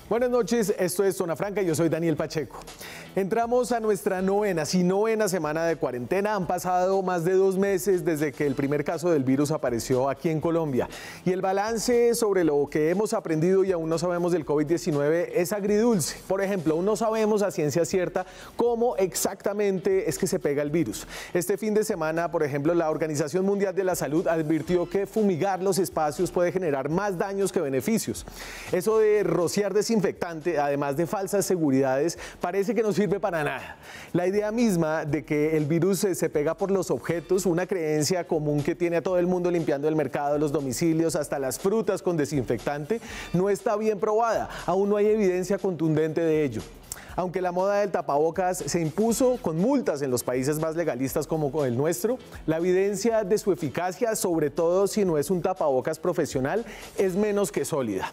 Buenas noches, esto es Zona Franca y yo soy Daniel Pacheco. Entramos a nuestra novena semana de cuarentena. Han pasado más de 2 meses desde que el primer caso del virus apareció aquí en Colombia. Y el balance sobre lo que hemos aprendido y aún no sabemos del COVID-19 es agridulce. Por ejemplo, aún no sabemos a ciencia cierta cómo exactamente es que se pega el virus. Este fin de semana, por ejemplo, la Organización Mundial de la Salud advirtió que fumigar los espacios puede generar más daños que beneficios. Eso de rociar desinfectante, además de falsas seguridades, parece que no sirve para nada. La idea misma de que el virus se pega por los objetos, una creencia común que tiene a todo el mundo limpiando el mercado, los domicilios, hasta las frutas con desinfectante, no está bien probada. Aún no hay evidencia contundente de ello. Aunque la moda del tapabocas se impuso con multas en los países más legalistas como el nuestro, la evidencia de su eficacia, sobre todo si no es un tapabocas profesional, es menos que sólida.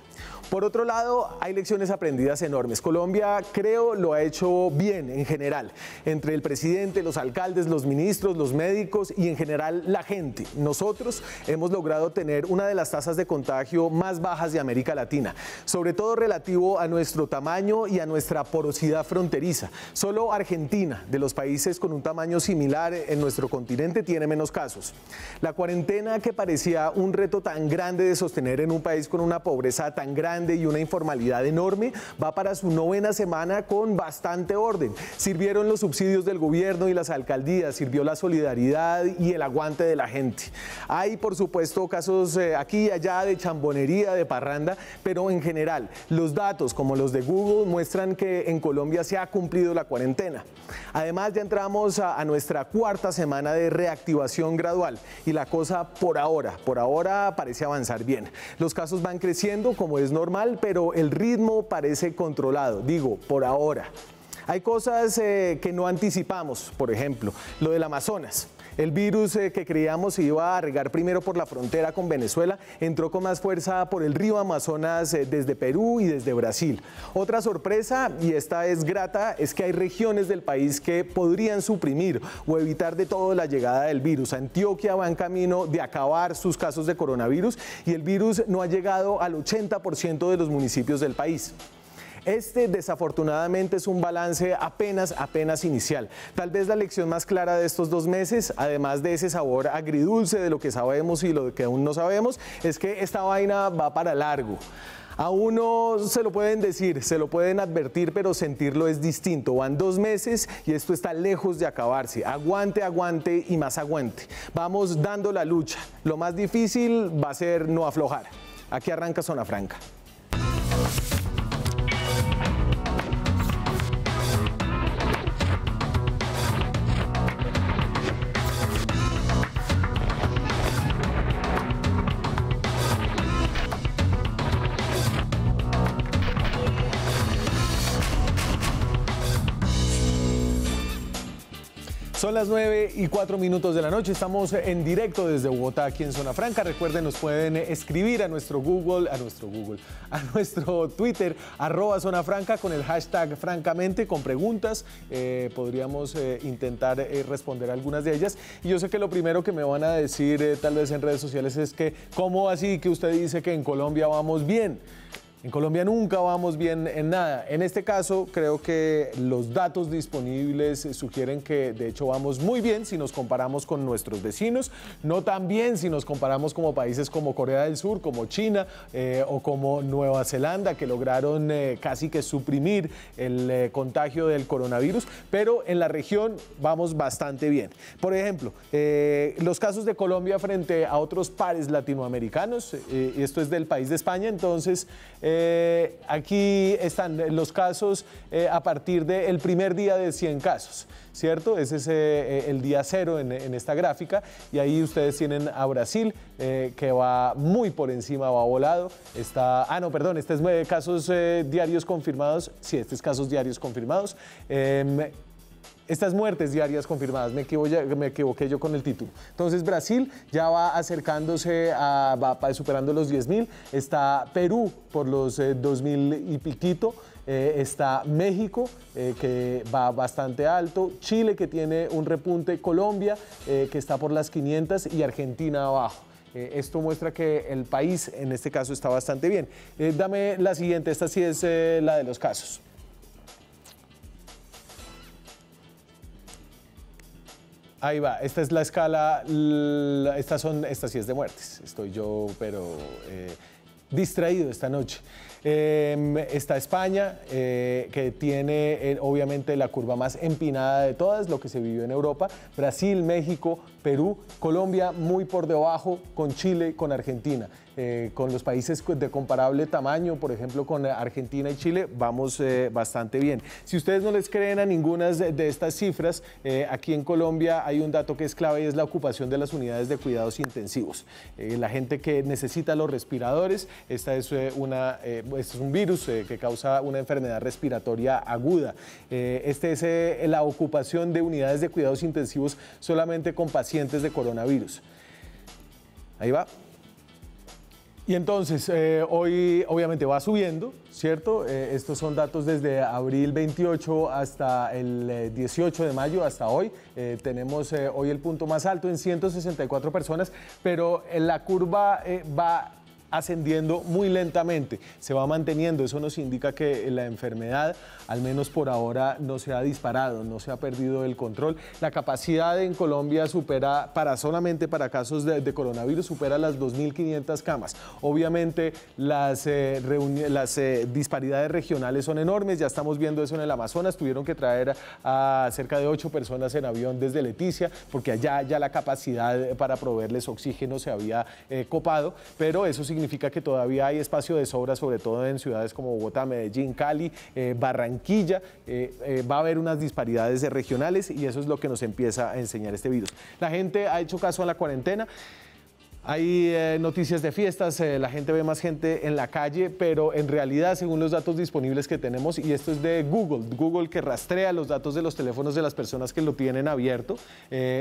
Por otro lado, hay lecciones aprendidas enormes. Colombia, creo, lo ha hecho bien en general, entre el presidente, los alcaldes, los ministros, los médicos y en general la gente. Nosotros hemos logrado tener una de las tasas de contagio más bajas de América Latina, sobre todo relativo a nuestro tamaño y a nuestra porosidad fronteriza. Solo Argentina, de los países con un tamaño similar en nuestro continente, tiene menos casos. La cuarentena, que parecía un reto tan grande de sostener en un país con una pobreza tan grande y una informalidad enorme, va para su 9ª semana con bastante orden. Sirvieron los subsidios del gobierno y las alcaldías, sirvió la solidaridad y el aguante de la gente. Hay, por supuesto, casos aquí y allá de chambonería, de parranda, pero en general, los datos como los de Google muestran que en Colombia se ha cumplido la cuarentena. Además, ya entramos a nuestra 4ª semana de reactivación gradual y la cosa por ahora parece avanzar bien. Los casos van creciendo como es normal, pero el ritmo parece controlado, digo, por ahora. Hay cosas que no anticipamos, por ejemplo, lo del Amazonas. El virus que creíamos se iba a regar primero por la frontera con Venezuela, entró con más fuerza por el río Amazonas desde Perú y desde Brasil. Otra sorpresa, y esta es grata, es que hay regiones del país que podrían suprimir o evitar de todo la llegada del virus. Antioquia va en camino de acabar sus casos de coronavirus y el virus no ha llegado al 80% de los municipios del país. Este, desafortunadamente, es un balance apenas inicial. Tal vez la lección más clara de estos 2 meses, además de ese sabor agridulce de lo que sabemos y lo que aún no sabemos, es que esta vaina va para largo. A uno se lo pueden decir, se lo pueden advertir, pero sentirlo es distinto. Van 2 meses y esto está lejos de acabarse. Aguante, aguante y más aguante. Vamos dando la lucha. Lo más difícil va a ser no aflojar. Aquí arranca Zona Franca. Son las 9:04 de la noche, estamos en directo desde Bogotá, aquí en Zona Franca. Recuerden, nos pueden escribir a nuestro Twitter, @Zona Franca, con el hashtag francamente, con preguntas. Podríamos intentar responder algunas de ellas. Y yo sé que lo primero que me van a decir tal vez en redes sociales es que, ¿cómo así que usted dice que en Colombia vamos bien? En Colombia nunca vamos bien en nada. En este caso, creo que los datos disponibles sugieren que de hecho vamos muy bien si nos comparamos con nuestros vecinos, no tan bien si nos comparamos como países como Corea del Sur, como China o como Nueva Zelanda, que lograron casi que suprimir el contagio del coronavirus, pero en la región vamos bastante bien. Por ejemplo, los casos de Colombia frente a otros pares latinoamericanos, esto es del país de España, entonces aquí están los casos a partir del primer día de 100 casos, ¿cierto? Ese es el día 0 en esta gráfica, y ahí ustedes tienen a Brasil, que va muy por encima, va volado. Este es casos diarios confirmados. Sí, este es casos diarios confirmados. Estas muertes diarias confirmadas, me equivoqué yo con el título. Entonces Brasil ya va acercándose, va superando los 10.000, está Perú por los 2.000 y piquito, está México, que va bastante alto, Chile, que tiene un repunte, Colombia, que está por las 500, y Argentina abajo. Esto muestra que el país, en este caso, está bastante bien. Dame la siguiente, esta sí es la de los casos. Ahí va, esta es la escala, esta sí es de muertes. Estoy yo, pero distraído esta noche. Está España, que tiene obviamente la curva más empinada de todas, lo que se vivió en Europa. Brasil, México, Perú, Colombia muy por debajo, con Chile, con Argentina. Con los países de comparable tamaño, por ejemplo con Argentina y Chile, vamos bastante bien. Si ustedes no les creen a ninguna de estas cifras, aquí en Colombia hay un dato que es clave y es la ocupación de las unidades de cuidados intensivos. La gente que necesita los respiradores, este es un virus que causa una enfermedad respiratoria aguda. Este es la ocupación de unidades de cuidados intensivos solamente con pacientes de coronavirus. Ahí va. Y entonces, hoy obviamente va subiendo, ¿cierto? Estos son datos desde abril 28 hasta el 18 de mayo, hasta hoy. Tenemos hoy el punto más alto en 164 personas, pero la curva va ascendiendo muy lentamente, se va manteniendo. Eso nos indica que la enfermedad, al menos por ahora, no se ha disparado, no se ha perdido el control. La capacidad en Colombia supera, solamente para casos de coronavirus, supera las 2.500 camas. Obviamente las disparidades regionales son enormes, ya estamos viendo eso en el Amazonas. Tuvieron que traer a cerca de 8 personas en avión desde Leticia, porque allá ya la capacidad para proveerles oxígeno se había copado, pero eso significa que todavía hay espacio de sobra, sobre todo en ciudades como Bogotá, Medellín, Cali, Barranquilla. Va a haber unas disparidades regionales y eso es lo que nos empieza a enseñar este virus. La gente ha hecho caso a la cuarentena. Hay noticias de fiestas, la gente ve más gente en la calle, pero en realidad, según los datos disponibles que tenemos, y esto es de Google que rastrea los datos de los teléfonos de las personas que lo tienen abierto,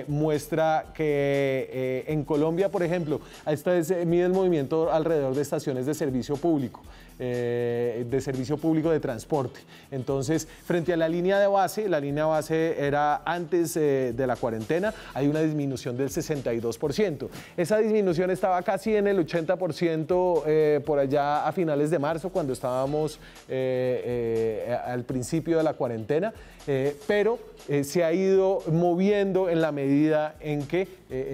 muestra que en Colombia, por ejemplo, mide el movimiento alrededor de estaciones de servicio público. De transporte. Entonces, frente a la línea base era antes de la cuarentena, hay una disminución del 62%. Esa disminución estaba casi en el 80% por allá a finales de marzo, cuando estábamos al principio de la cuarentena, pero se ha ido moviendo en la medida en que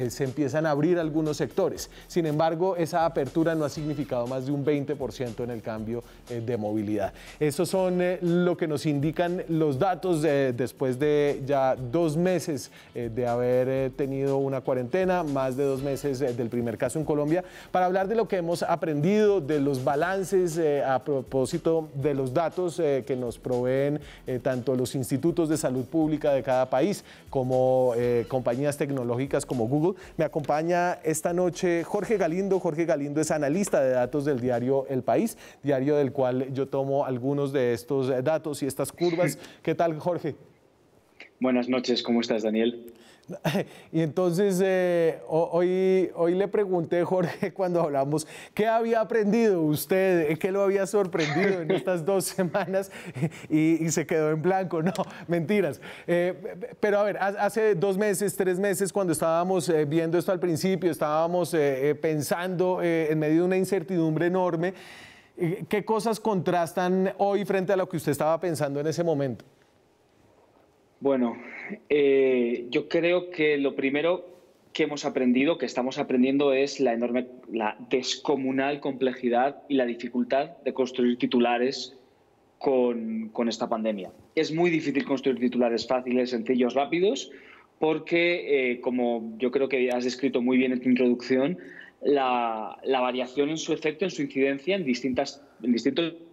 se empiezan a abrir algunos sectores. Sin embargo, esa apertura no ha significado más de un 20% en el cambio de movilidad. Esos son lo que nos indican los datos después de ya 2 meses de haber tenido una cuarentena, más de 2 meses del primer caso en Colombia, para hablar de lo que hemos aprendido, de los balances a propósito de los datos que nos proveen tanto los institutos de salud pública de cada país como compañías tecnológicas como Google. Me acompaña esta noche Jorge Galindo. Jorge Galindo es analista de datos del diario El País, diario del cual yo tomo algunos de estos datos y estas curvas. ¿Qué tal, Jorge? Buenas noches, ¿cómo estás, Daniel? Y entonces hoy le pregunté, Jorge, cuando hablamos, ¿qué había aprendido usted? ¿Qué lo había sorprendido en estas 2 semanas? Y se quedó en blanco. No, mentiras. Pero a ver, hace 2 meses, 3 meses, cuando estábamos viendo esto al principio, estábamos pensando en medio de una incertidumbre enorme, ¿qué cosas contrastan hoy frente a lo que usted estaba pensando en ese momento? Bueno, yo creo que lo primero que hemos aprendido, que estamos aprendiendo, es la descomunal complejidad y la dificultad de construir titulares con esta pandemia. Es muy difícil construir titulares fáciles, sencillos, rápidos, porque, como yo creo que has descrito muy bien en tu introducción, la variación en su efecto, en su incidencia en distintos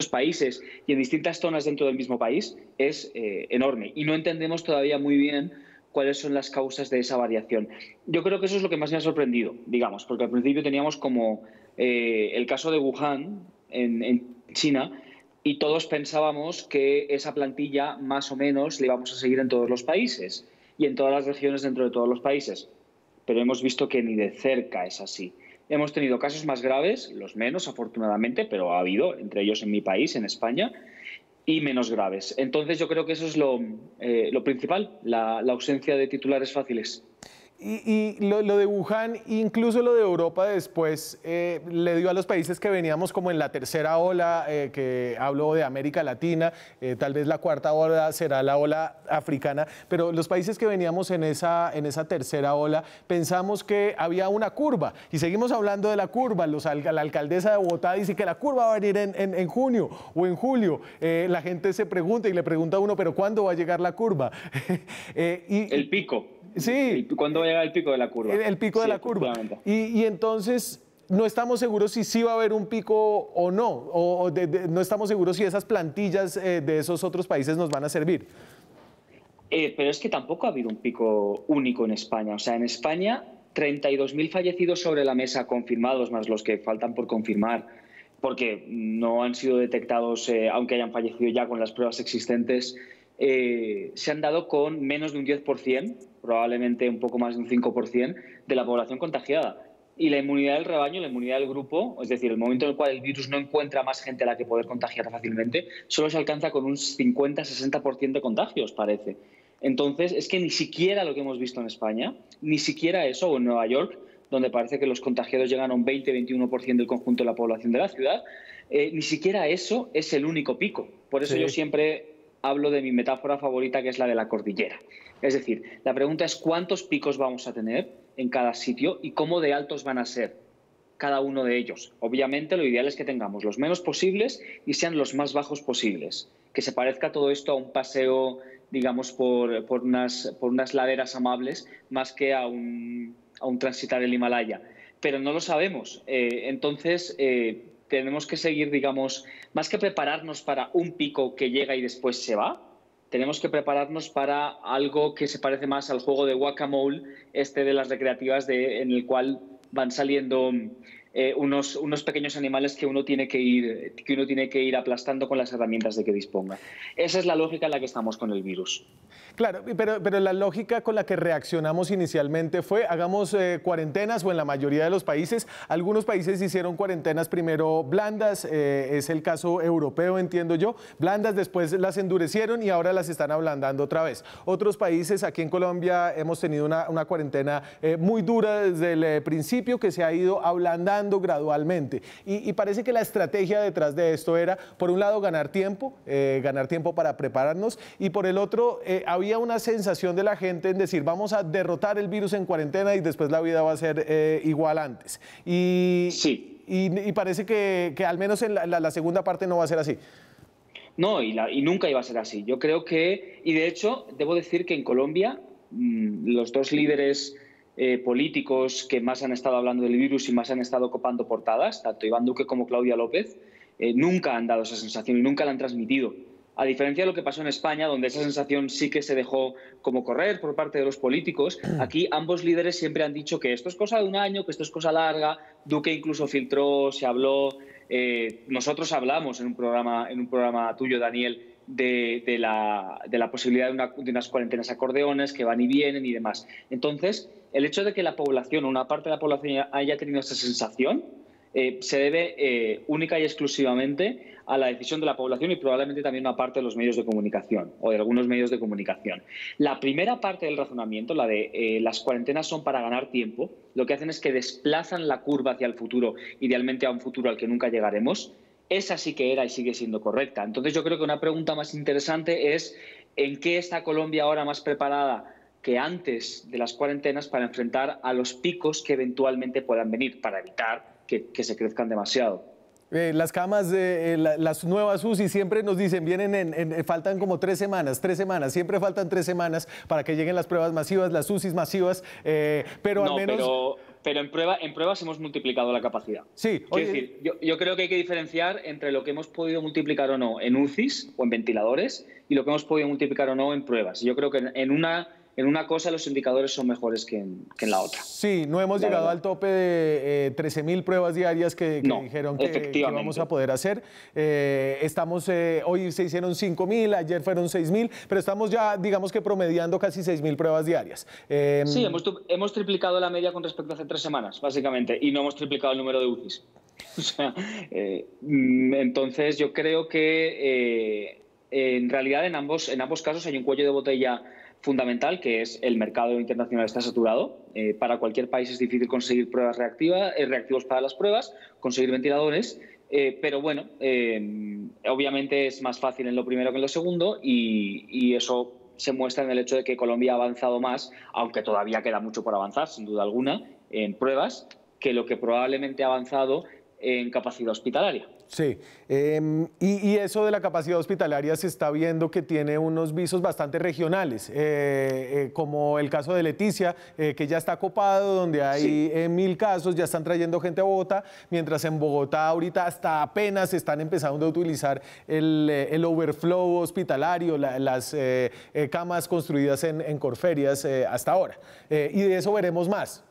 países y en distintas zonas dentro del mismo país es enorme, y no entendemos todavía muy bien cuáles son las causas de esa variación. Yo creo que eso es lo que más me ha sorprendido, digamos, porque al principio teníamos como el caso de Wuhan en China, y todos pensábamos que esa plantilla más o menos la íbamos a seguir en todos los países y en todas las regiones dentro de todos los países, pero hemos visto que ni de cerca es así. Hemos tenido casos más graves, los menos afortunadamente, pero ha habido, entre ellos en mi país, en España, y menos graves. Entonces yo creo que eso es lo principal, la ausencia de titulares fáciles. Y lo de Wuhan, incluso lo de Europa después, le dio a los países que veníamos como en la tercera ola, que hablo de América Latina, tal vez la cuarta ola será la ola africana, pero los países que veníamos en esa tercera ola, pensamos que había una curva y seguimos hablando de la curva. La alcaldesa de Bogotá dice que la curva va a venir en junio o en julio. La gente se pregunta y le pregunta a uno, pero ¿cuándo va a llegar la curva? El pico. Sí. ¿Cuándo va a llegar el pico de la curva? El pico de la curva. Y entonces no estamos seguros si sí va a haber un pico o no, no estamos seguros si esas plantillas de esos otros países nos van a servir. Pero es que tampoco ha habido un pico único en España. O sea, en España, 32.000 fallecidos sobre la mesa confirmados, más los que faltan por confirmar, porque no han sido detectados, aunque hayan fallecido ya con las pruebas existentes, se han dado con menos de un 10%, probablemente un poco más de un 5% de la población contagiada. Y la inmunidad del rebaño, la inmunidad del grupo, es decir, el momento en el cual el virus no encuentra más gente a la que poder contagiar fácilmente, solo se alcanza con un 50-60% de contagios, parece. Entonces, es que ni siquiera lo que hemos visto en España, ni siquiera eso, o en Nueva York, donde parece que los contagiados llegan a un 20-21% del conjunto de la población de la ciudad, ni siquiera eso es el único pico. Por eso yo siempre hablo de mi metáfora favorita, que es la de la cordillera. Es decir, la pregunta es cuántos picos vamos a tener en cada sitio y cómo de altos van a ser cada uno de ellos. Obviamente, lo ideal es que tengamos los menos posibles y sean los más bajos posibles. Que se parezca todo esto a un paseo, digamos, por unas laderas amables, más que a un transitar el Himalaya. Pero no lo sabemos. Entonces, tenemos que seguir, digamos, más que prepararnos para un pico que llega y después se va, tenemos que prepararnos para algo que se parece más al juego de Whack-A-Mole, de las recreativas, en el cual van saliendo unos pequeños animales que uno tiene que ir aplastando con las herramientas de que disponga. Esa es la lógica en la que estamos con el virus. Claro, pero la lógica con la que reaccionamos inicialmente fue hagamos cuarentenas, o en la mayoría de los países. Algunos países hicieron cuarentenas primero blandas, es el caso europeo, entiendo yo, blandas, después las endurecieron y ahora las están ablandando otra vez. Otros países, aquí en Colombia hemos tenido una cuarentena muy dura desde el principio, que se ha ido ablandando gradualmente. Y parece que la estrategia detrás de esto era, por un lado, ganar tiempo para prepararnos, y por el otro, había una sensación de la gente en decir, vamos a derrotar el virus en cuarentena y después la vida va a ser igual antes. Y parece que al menos en la segunda parte no va a ser así. No, y nunca iba a ser así. Yo creo que, y de hecho, debo decir que en Colombia, los dos líderes políticos que más han estado hablando del virus y más han estado copando portadas, tanto Iván Duque como Claudia López, nunca han dado esa sensación y nunca la han transmitido. A diferencia de lo que pasó en España, donde esa sensación sí que se dejó como correr por parte de los políticos, aquí ambos líderes siempre han dicho que esto es cosa de un año, que esto es cosa larga. Duque incluso filtró, se habló. Nosotros hablamos en un programa tuyo, Daniel, de la posibilidad de unas cuarentenas acordeones que van y vienen y demás. Entonces, el hecho de que la población, una parte de la población haya tenido esa sensación, se debe única y exclusivamente a la decisión de la población y probablemente también una parte de los medios de comunicación o de algunos medios de comunicación. La primera parte del razonamiento, la de las cuarentenas son para ganar tiempo, lo que hacen es que desplazan la curva hacia el futuro, idealmente a un futuro al que nunca llegaremos. Esa sí que era y sigue siendo correcta. Entonces yo creo que una pregunta más interesante es ¿en qué está Colombia ahora más preparada que antes de las cuarentenas para enfrentar a los picos que eventualmente puedan venir, para evitar que se crezcan demasiado? Las camas, las nuevas UCI siempre nos dicen, faltan como 3 semanas, siempre faltan 3 semanas para que lleguen las pruebas masivas, las UCIs masivas, pero al menos... Pero en pruebas hemos multiplicado la capacidad. Sí. Es decir, yo creo que hay que diferenciar entre lo que hemos podido multiplicar o no en UCIs o en ventiladores y lo que hemos podido multiplicar o no en pruebas. Yo creo que en una cosa los indicadores son mejores que en la otra. Sí, no hemos llegado al tope de 13.000 pruebas diarias que dijeron que vamos a poder hacer. Hoy se hicieron 5.000, ayer fueron 6.000, pero estamos ya, digamos que promediando casi 6.000 pruebas diarias. Sí, hemos triplicado la media con respecto a hace 3 semanas, básicamente, y no hemos triplicado el número de UCIs. O sea, entonces yo creo que en realidad en ambos casos hay un cuello de botella fundamental, que es el mercado internacional está saturado. Para cualquier país es difícil conseguir pruebas reactivos para las pruebas, conseguir ventiladores, pero bueno, obviamente es más fácil en lo primero que en lo segundo y eso se muestra en el hecho de que Colombia ha avanzado más, aunque todavía queda mucho por avanzar, sin duda alguna, en pruebas, que lo que probablemente ha avanzado en capacidad hospitalaria. Sí, y eso de la capacidad hospitalaria se está viendo que tiene unos visos bastante regionales, como el caso de Leticia, que ya está copado, donde hay 1000 casos, ya están trayendo gente a Bogotá, mientras en Bogotá ahorita hasta apenas están empezando a utilizar el overflow hospitalario, las camas construidas en Corferias hasta ahora, y de eso veremos más.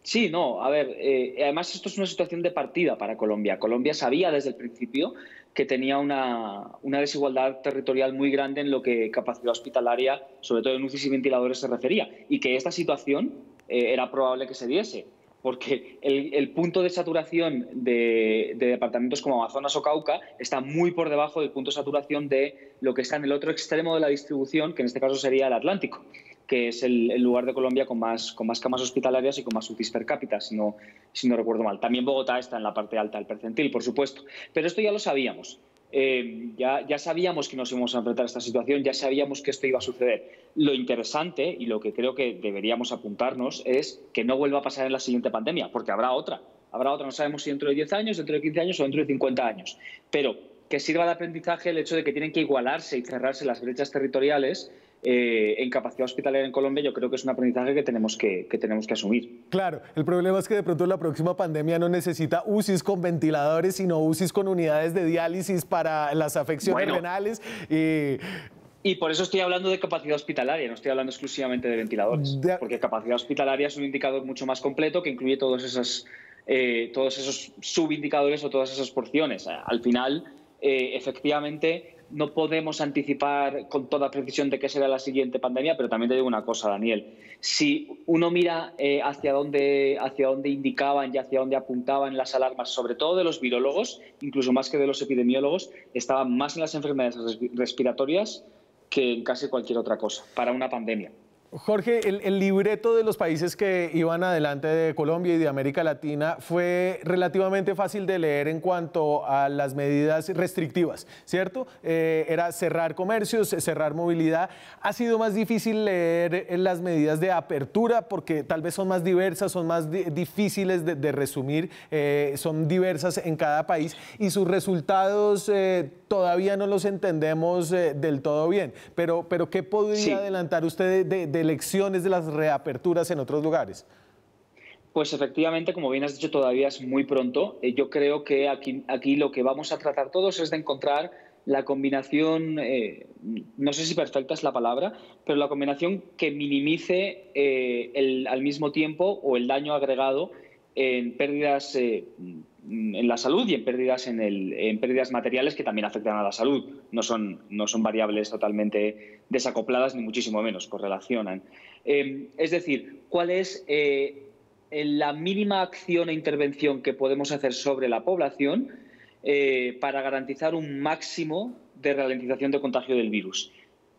Sí, no, a ver, además esto es una situación de partida para Colombia. Colombia sabía desde el principio que tenía una desigualdad territorial muy grande en lo que capacidad hospitalaria, sobre todo en UCIs y ventiladores, se refería, y que esta situación era probable que se diese, porque el punto de saturación de departamentos como Amazonas o Cauca está muy por debajo del punto de saturación de lo que está en el otro extremo de la distribución, que en este caso sería el Atlántico, que es el lugar de Colombia con más camas hospitalarias y con más UCIs per cápita, si no recuerdo mal. También Bogotá está en la parte alta del percentil, por supuesto. Pero esto ya lo sabíamos. Ya sabíamos que nos íbamos a enfrentar a esta situación, ya sabíamos que esto iba a suceder. Lo interesante y lo que creo que deberíamos apuntarnos es que no vuelva a pasar en la siguiente pandemia, porque habrá otra. No sabemos si dentro de 10 años, dentro de 15 años o dentro de 50 años. Pero que sirva de aprendizaje el hecho de que tienen que igualarse y cerrarse las brechas territoriales en capacidad hospitalaria en Colombia. Yo creo que es un aprendizaje que tenemos que asumir. Claro, el problema es que de pronto la próxima pandemia no necesita UCIs con ventiladores, sino UCIs con unidades de diálisis para las afecciones renales. Y por eso estoy hablando de capacidad hospitalaria, no estoy hablando exclusivamente de ventiladores, porque capacidad hospitalaria es un indicador mucho más completo que incluye todos esos subindicadores o todas esas porciones. Al final, efectivamente, no podemos anticipar con toda precisión de qué será la siguiente pandemia, pero también te digo una cosa, Daniel. Si uno mira hacia dónde indicaban y hacia dónde apuntaban las alarmas, sobre todo de los virólogos, incluso más que de los epidemiólogos, estaban más en las enfermedades respiratorias que en casi cualquier otra cosa para una pandemia. Jorge, el libreto de los países que iban adelante de Colombia y de América Latina fue relativamente fácil de leer en cuanto a las medidas restrictivas, ¿cierto? Era cerrar comercios, cerrar movilidad. Ha sido más difícil leer las medidas de apertura porque tal vez son más diversas, son más difíciles de resumir, son diversas en cada país y sus resultados todavía no los entendemos del todo bien. Pero ¿qué podría adelantar usted de lecciones de las reaperturas en otros lugares? Pues efectivamente, como bien has dicho, todavía es muy pronto. Yo creo que aquí lo que vamos a tratar todos es de encontrar la combinación, no sé si perfecta es la palabra, pero la combinación que minimice al mismo tiempo o el daño agregado en pérdidas en la salud y en pérdidas materiales que también afectan a la salud. No son variables totalmente desacopladas, ni muchísimo menos, correlacionan. Es decir, ¿cuál es la mínima acción e intervención que podemos hacer sobre la población para garantizar un máximo de ralentización de contagio del virus?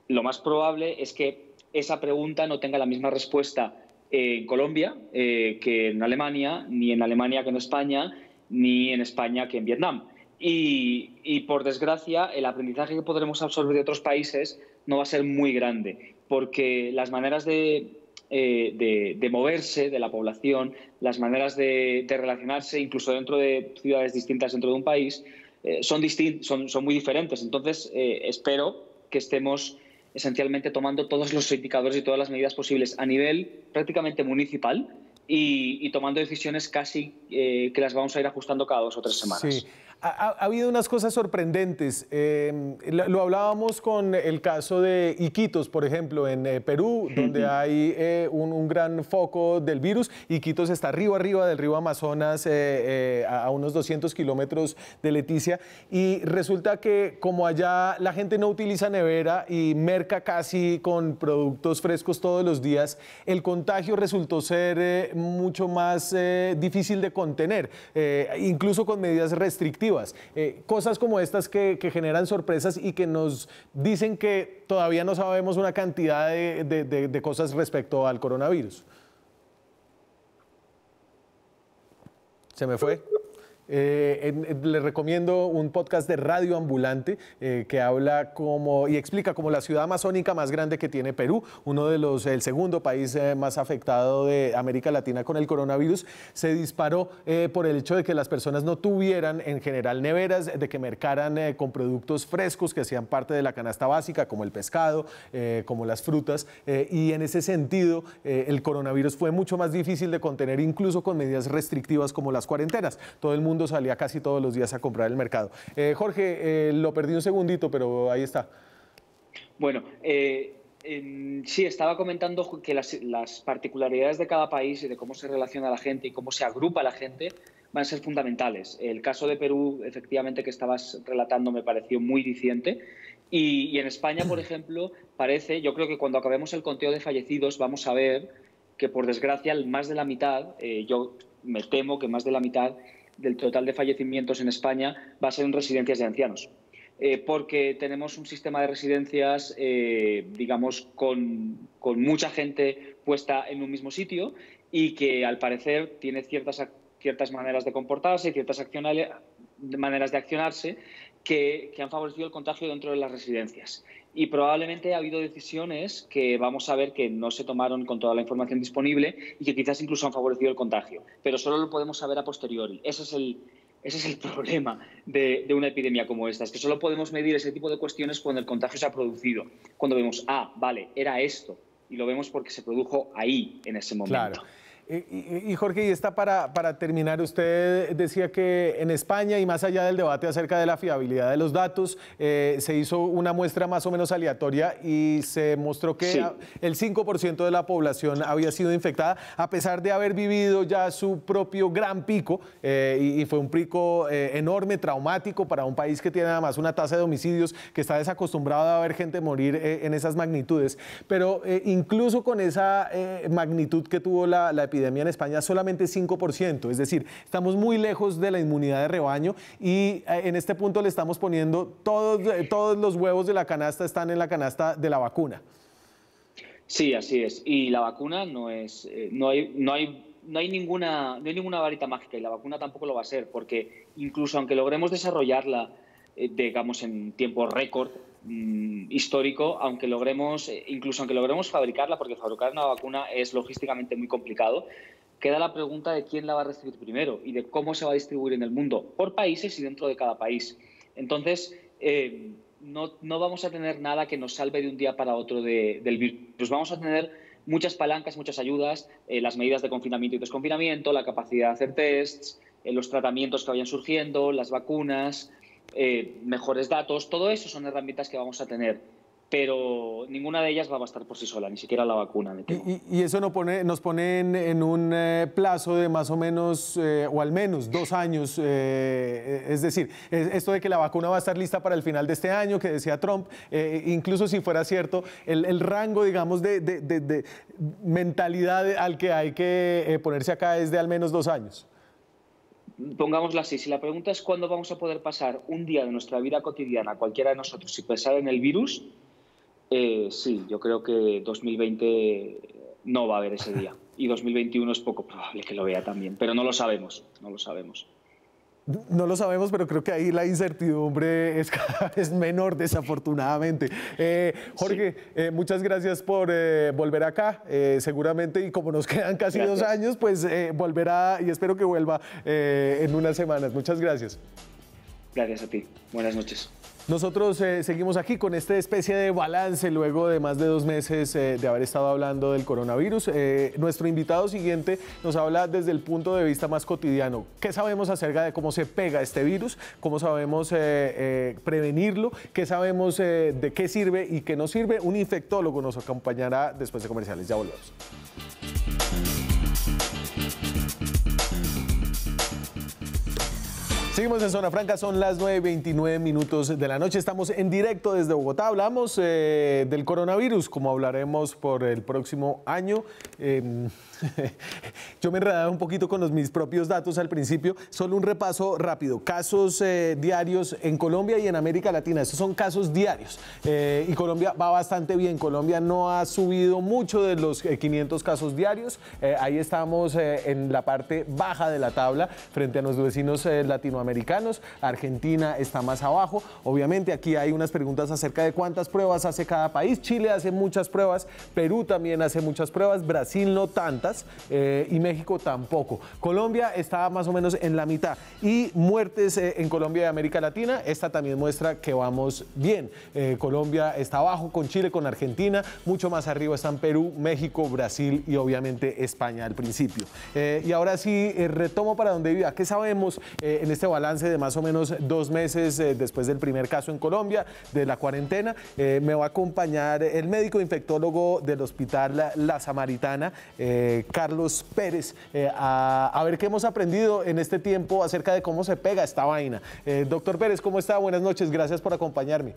Lo más probable es que esa pregunta no tenga la misma respuesta en Colombia que en Alemania, ni en Alemania que en España, ni en España que en Vietnam. Y por desgracia, el aprendizaje que podremos absorber de otros países no va a ser muy grande, porque las maneras de moverse de la población, las maneras de relacionarse, incluso dentro de ciudades distintas dentro de un país, son muy diferentes. Entonces, espero que estemos esencialmente tomando todos los indicadores y todas las medidas posibles a nivel prácticamente municipal y tomando decisiones casi que las vamos a ir ajustando cada 2 o 3 semanas. Sí. Ha habido unas cosas sorprendentes. Lo hablábamos con el caso de Iquitos, por ejemplo, en Perú, donde hay un gran foco del virus. Iquitos está arriba del río Amazonas, a unos 200 kilómetros de Leticia. Y resulta que como allá la gente no utiliza nevera y merca casi con productos frescos todos los días, el contagio resultó ser mucho más difícil de contener, incluso con medidas restrictivas. restrictivas. Cosas como estas que generan sorpresas y que nos dicen que todavía no sabemos una cantidad de cosas respecto al coronavirus. ¿Se me fue? Les recomiendo un podcast de Radio Ambulante que habla y explica como la ciudad amazónica más grande que tiene Perú, el segundo país más afectado de América Latina con el coronavirus, se disparó por el hecho de que las personas no tuvieran en general neveras, de que mercaran con productos frescos que hacían parte de la canasta básica, como el pescado, como las frutas, y en ese sentido el coronavirus fue mucho más difícil de contener, incluso con medidas restrictivas como las cuarentenas. Todo el mundo salía casi todos los días a comprar el mercado. Jorge, lo perdí un segundito, pero ahí está. Bueno, sí, estaba comentando que las particularidades de cada país y de cómo se relaciona la gente y cómo se agrupa la gente van a ser fundamentales. El caso de Perú, efectivamente, que estabas relatando, me pareció muy diciente. Y en España, por ejemplo, yo creo que cuando acabemos el conteo de fallecidos vamos a ver que, por desgracia, más de la mitad, yo me temo que más de la mitad del total de fallecimientos en España va a ser en residencias de ancianos, porque tenemos un sistema de residencias, digamos, con mucha gente puesta en un mismo sitio y que, al parecer, tiene ciertas maneras de comportarse, ciertas maneras de accionarse que han favorecido el contagio dentro de las residencias. Y probablemente ha habido decisiones que vamos a ver que no se tomaron con toda la información disponible y que quizás incluso han favorecido el contagio, pero solo lo podemos saber a posteriori. Ese es el problema de una epidemia como esta, es que solo podemos medir ese tipo de cuestiones cuando el contagio se ha producido, cuando vemos, vale, era esto, y lo vemos porque se produjo ahí, en ese momento. Claro. Y Jorge, y está para terminar, usted decía que en España, y más allá del debate acerca de la fiabilidad de los datos, se hizo una muestra más o menos aleatoria y se mostró que sí, el 5% de la población había sido infectada, a pesar de haber vivido ya su propio gran pico, y fue un pico enorme, traumático para un país que tiene además una tasa de homicidios que está desacostumbrado a ver gente morir en esas magnitudes. Pero incluso con esa magnitud que tuvo la epidemia en España, solamente 5%, es decir, estamos muy lejos de la inmunidad de rebaño y en este punto le estamos poniendo todos los huevos de la canasta están en la canasta de la vacuna. Sí, así es. Y la vacuna no hay ninguna varita mágica, y la vacuna tampoco lo va a ser, porque incluso aunque logremos desarrollarla, digamos, en tiempo récord histórico, incluso aunque logremos fabricarla, porque fabricar una vacuna es logísticamente muy complicado, queda la pregunta de quién la va a recibir primero y de cómo se va a distribuir en el mundo, por países y dentro de cada país. Entonces, no vamos a tener nada que nos salve de un día para otro del virus. Vamos a tener muchas palancas, muchas ayudas, las medidas de confinamiento y desconfinamiento, la capacidad de hacer tests, los tratamientos que vayan surgiendo, las vacunas, mejores datos, todo eso son herramientas que vamos a tener, pero ninguna de ellas va a bastar por sí sola, ni siquiera la vacuna. Y eso nos pone en un plazo de más o menos, o al menos 2 años, es decir, esto de que la vacuna va a estar lista para el final de este año, que decía Trump, incluso si fuera cierto, el rango, digamos, de mentalidad al que hay que ponerse acá es de al menos 2 años. Pongámoslo así, si la pregunta es cuándo vamos a poder pasar un día de nuestra vida cotidiana, cualquiera de nosotros, sin pensar en el virus, sí, yo creo que 2020 no va a haber ese día. Y 2021 es poco probable que lo vea también, pero no lo sabemos, no lo sabemos. No lo sabemos, pero creo que ahí la incertidumbre es cada vez menor, desafortunadamente. Jorge, sí, muchas gracias por volver acá. Seguramente, y como nos quedan casi 2 años, pues volverá, y espero que vuelva en unas semanas. Muchas gracias. Gracias a ti. Buenas noches. Nosotros seguimos aquí con esta especie de balance luego de más de 2 meses de haber estado hablando del coronavirus. Nuestro invitado siguiente nos habla desde el punto de vista más cotidiano. ¿Qué sabemos acerca de cómo se pega este virus? ¿Cómo sabemos prevenirlo? ¿Qué sabemos de qué sirve y qué no sirve? Un infectólogo nos acompañará después de comerciales. Ya volvemos. Seguimos en Zona Franca, son las 9:29 minutos de la noche. Estamos en directo desde Bogotá. Hablamos del coronavirus, como hablaremos por el próximo año. Yo me enredaba un poquito con mis propios datos al principio. Solo un repaso rápido. Casos diarios en Colombia y en América Latina. Estos son casos diarios. Y Colombia va bastante bien. Colombia no ha subido mucho de los 500 casos diarios. Ahí estamos en la parte baja de la tabla frente a nuestros vecinos latinoamericanos. Argentina está más abajo. Obviamente aquí hay unas preguntas acerca de cuántas pruebas hace cada país. Chile hace muchas pruebas. Perú también hace muchas pruebas. Brasil no tantas. Y México tampoco. Colombia está más o menos en la mitad. Y muertes en Colombia y América Latina, esta también muestra que vamos bien. Colombia está abajo con Chile, con Argentina, mucho más arriba están Perú, México, Brasil y obviamente España al principio. Y ahora sí, retomo para donde iba. ¿Qué sabemos en este balance de más o menos 2 meses después del primer caso en Colombia, de la cuarentena? Me va a acompañar el médico infectólogo del Hospital La Samaritana, Carlos Pérez, a ver qué hemos aprendido en este tiempo acerca de cómo se pega esta vaina. Doctor Pérez, ¿cómo está? Buenas noches, gracias por acompañarme.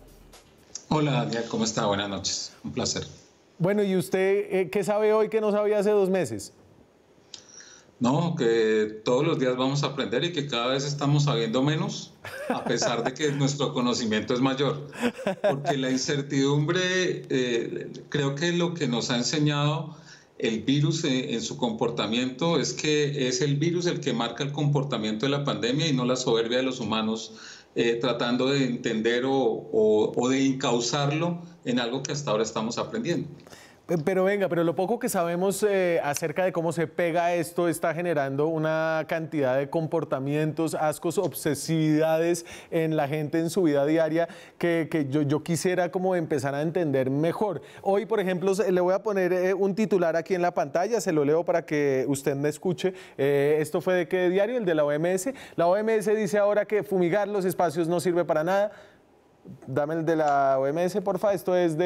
Hola, Daniel, ¿cómo está? Buenas noches, un placer. Bueno, ¿y usted qué sabe hoy que no sabía hace 2 meses? No, que todos los días vamos a aprender y que cada vez estamos sabiendo menos, a pesar de que nuestro conocimiento es mayor. Porque la incertidumbre, creo que lo que nos ha enseñado el virus en su comportamiento es que es el virus el que marca el comportamiento de la pandemia y no la soberbia de los humanos tratando de entender o de encauzarlo en algo que hasta ahora estamos aprendiendo. Pero venga, pero lo poco que sabemos acerca de cómo se pega esto está generando una cantidad de comportamientos, ascos, obsesividades en la gente en su vida diaria que yo quisiera como empezar a entender mejor. Hoy, por ejemplo, le voy a poner un titular aquí en la pantalla, se lo leo para que usted me escuche. ¿Esto fue de qué diario? El de la OMS. La OMS dice ahora que fumigar los espacios no sirve para nada. Dame el de la OMS, porfa. Esto es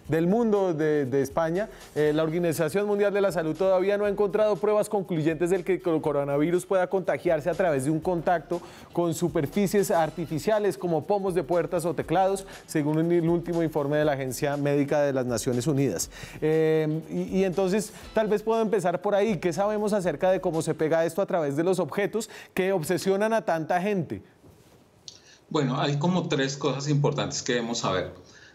del mundo de España. La Organización Mundial de la Salud todavía no ha encontrado pruebas concluyentes del que el coronavirus pueda contagiarse a través de un contacto con superficies artificiales como pomos de puertas o teclados, según el último informe de la Agencia Médica de las Naciones Unidas. Y entonces tal vez puedo empezar por ahí. ¿Qué sabemos acerca de cómo se pega esto a través de los objetos que obsesionan a tanta gente? Bueno, hay como 3 cosas importantes que debemos saber.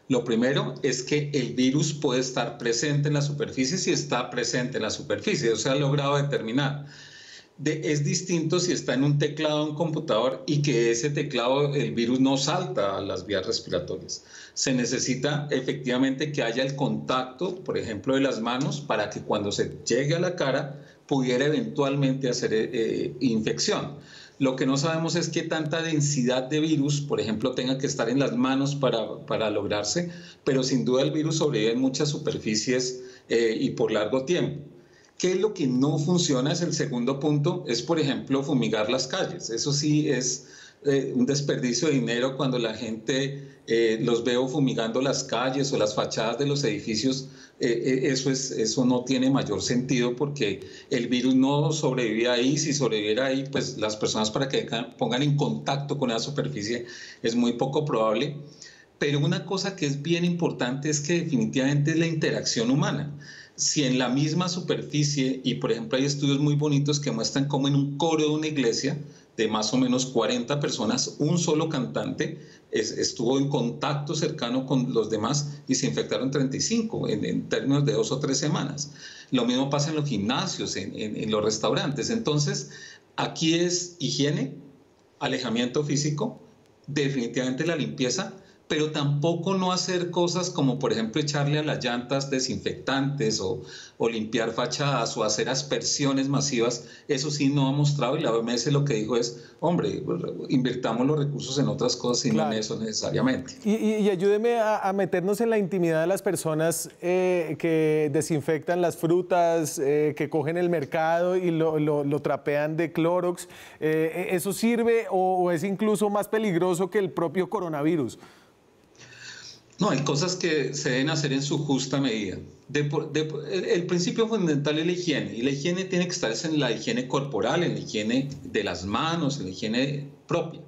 Lo primero es que el virus puede estar presente en la superficie si está presente en la superficie, o sea, ha logrado determinar. Es distinto si está en un teclado de un computador y que ese teclado, el virus no salta a las vías respiratorias. Se necesita efectivamente que haya el contacto, por ejemplo, de las manos, para que cuando se llegue a la cara pudiera eventualmente hacer infección. Lo que no sabemos es qué tanta densidad de virus, por ejemplo, tenga que estar en las manos para lograrse, pero sin duda el virus sobrevive en muchas superficies y por largo tiempo. ¿Qué es lo que no funciona? Es el segundo punto, es por ejemplo fumigar las calles. Eso sí es un desperdicio de dinero cuando la gente los veo fumigando las calles o las fachadas de los edificios. Eso no tiene mayor sentido porque el virus no sobrevive ahí. Si sobreviviera ahí, pues las personas para que pongan en contacto con esa superficie es muy poco probable. Pero una cosa que es bien importante es que definitivamente es la interacción humana. Si en la misma superficie, y por ejemplo hay estudios muy bonitos que muestran cómo en un coro de una iglesia de más o menos 40 personas, un solo cantante estuvo en contacto cercano con los demás y se infectaron 35 en términos de 2 o 3 semanas. Lo mismo pasa en los gimnasios, en los restaurantes. Entonces, aquí es higiene, alejamiento físico, definitivamente la limpieza, pero tampoco no hacer cosas como, por ejemplo, echarle a las llantas desinfectantes o limpiar fachadas o hacer aspersiones masivas. Eso sí no ha mostrado, y la OMS lo que dijo es, hombre, invirtamos los recursos en otras cosas y claro, no en eso necesariamente. Y ayúdeme a meternos en la intimidad de las personas que desinfectan las frutas, que cogen el mercado y lo trapean de Clorox. ¿Eso sirve o es incluso más peligroso que el propio coronavirus? No, hay cosas que se deben hacer en su justa medida. El principio fundamental es la higiene, y la higiene tiene que estar en la higiene corporal, en la higiene de las manos, en la higiene propia.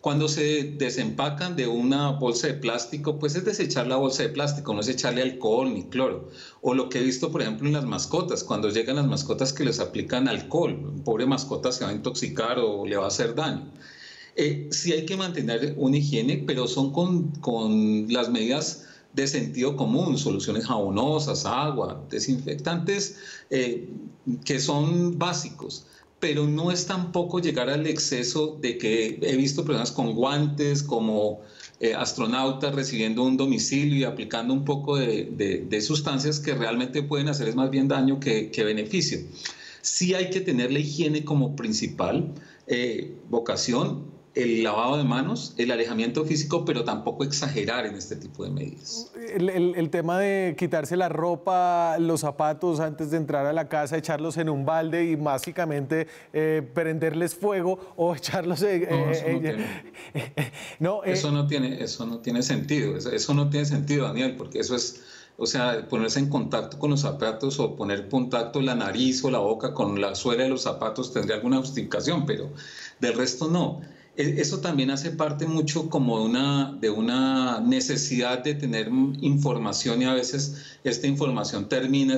Cuando se desempacan de una bolsa de plástico, pues es desechar la bolsa de plástico, no es echarle alcohol ni cloro. O lo que he visto, por ejemplo, en las mascotas, cuando llegan las mascotas que les aplican alcohol, pobre mascota se va a intoxicar o le va a hacer daño. Sí hay que mantener una higiene, pero son con las medidas de sentido común, soluciones jabonosas, agua, desinfectantes que son básicos. Pero no es tampoco llegar al exceso de que he visto personas con guantes como astronautas recibiendo un domicilio y aplicando un poco de sustancias que realmente pueden hacerles más bien daño que beneficio. Sí hay que tener la higiene como principal vocación, el lavado de manos, el alejamiento físico, pero tampoco exagerar en este tipo de medidas. El tema de quitarse la ropa, los zapatos antes de entrar a la casa, echarlos en un balde y básicamente prenderles fuego o echarlos en... Eso no tiene sentido. Eso no tiene sentido, Daniel, porque eso es... O sea, ponerse en contacto con los zapatos o poner contacto la nariz o la boca con la suela de los zapatos tendría alguna justificación, pero del resto no. Eso también hace parte mucho como de una necesidad de tener información y a veces esta información termina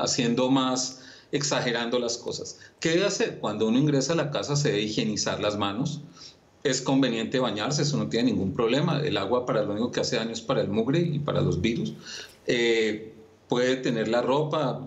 haciendo más, exagerando las cosas. ¿Qué debe hacer? Cuando uno ingresa a la casa se debe higienizar las manos. Es conveniente bañarse, eso no tiene ningún problema. El agua para lo único que hace daño es para el mugre y para los virus. Puede tener la ropa,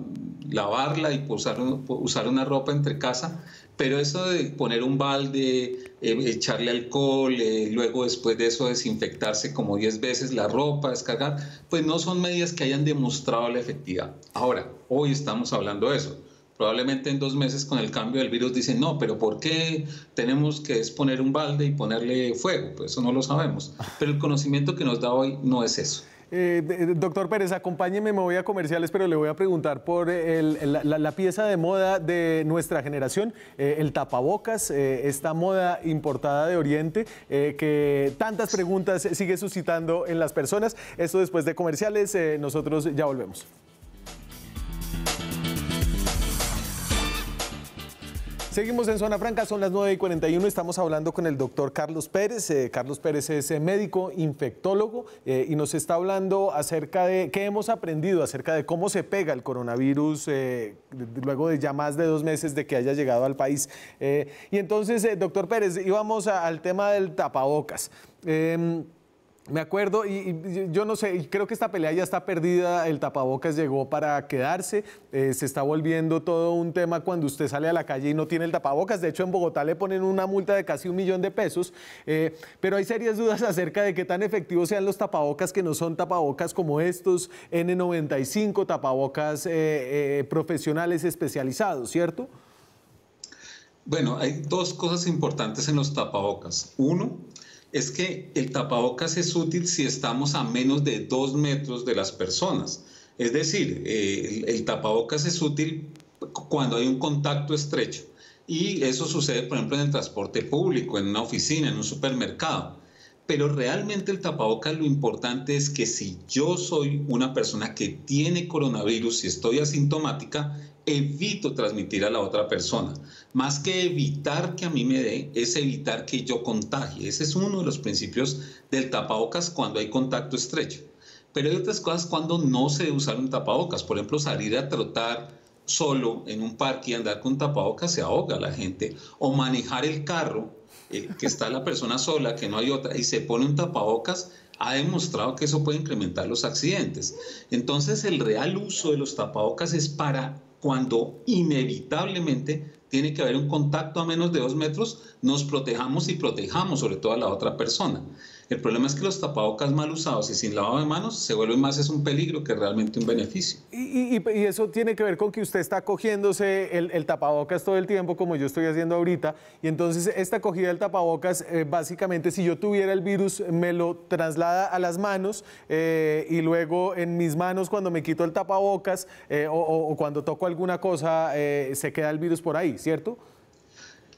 lavarla y usar una ropa entre casa, pero eso de poner un balde, echarle alcohol, luego después de eso desinfectarse como 10 veces la ropa, descargar, pues no son medidas que hayan demostrado la efectividad. Ahora, hoy estamos hablando de eso. Probablemente en 2 meses con el cambio del virus dicen, no, pero ¿por qué tenemos que poner un balde y ponerle fuego? Pues eso no lo sabemos. Pero el conocimiento que nos da hoy no es eso. Doctor Pérez, acompáñeme, me voy a comerciales, pero le voy a preguntar por la pieza de moda de nuestra generación, el tapabocas, esta moda importada de Oriente, que tantas preguntas sigue suscitando en las personas. Esto después de comerciales, nosotros ya volvemos. Seguimos en Zona Franca, son las 9:41, estamos hablando con el doctor Carlos Pérez. Carlos Pérez es médico infectólogo y nos está hablando acerca de qué hemos aprendido, acerca de cómo se pega el coronavirus luego de ya más de 2 meses de que haya llegado al país. Y entonces, doctor Pérez, íbamos al tema del tapabocas. Me acuerdo, y yo no sé, creo que esta pelea ya está perdida, el tapabocas llegó para quedarse, se está volviendo todo un tema cuando usted sale a la calle y no tiene el tapabocas. De hecho, en Bogotá le ponen una multa de casi $1 millón, pero hay serias dudas acerca de qué tan efectivos sean los tapabocas que no son tapabocas como estos N95, tapabocas profesionales especializados, ¿cierto? Bueno, hay 2 cosas importantes en los tapabocas. Uno, es que el tapabocas es útil si estamos a menos de 2 metros de las personas. Es decir, el tapabocas es útil cuando hay un contacto estrecho. Y eso sucede, por ejemplo, en el transporte público, en una oficina, en un supermercado. Pero realmente el tapabocas, lo importante es que si yo soy una persona que tiene coronavirus y estoy asintomática, evito transmitir a la otra persona. Más que evitar que a mí me dé, es evitar que yo contagie. Ese es uno de los principios del tapabocas cuando hay contacto estrecho. Pero hay otras cosas cuando no se debe usar un tapabocas. Por ejemplo, salir a trotar solo en un parque y andar con tapabocas, se ahoga la gente. O manejar el carro, que está la persona sola, que no hay otra, y se pone un tapabocas, ha demostrado que eso puede incrementar los accidentes. Entonces, el real uso de los tapabocas es para cuando inevitablemente tiene que haber un contacto a menos de 2 metros, nos protejamos y protejamos sobre todo a la otra persona. El problema es que los tapabocas mal usados y sin lavado de manos se vuelven más es un peligro que realmente un beneficio. Y eso tiene que ver con que usted está cogiéndose el tapabocas todo el tiempo, como yo estoy haciendo ahorita, y entonces esta cogida del tapabocas, básicamente, si yo tuviera el virus, me lo traslada a las manos y luego en mis manos, cuando me quito el tapabocas o cuando toco alguna cosa, se queda el virus por ahí, ¿cierto?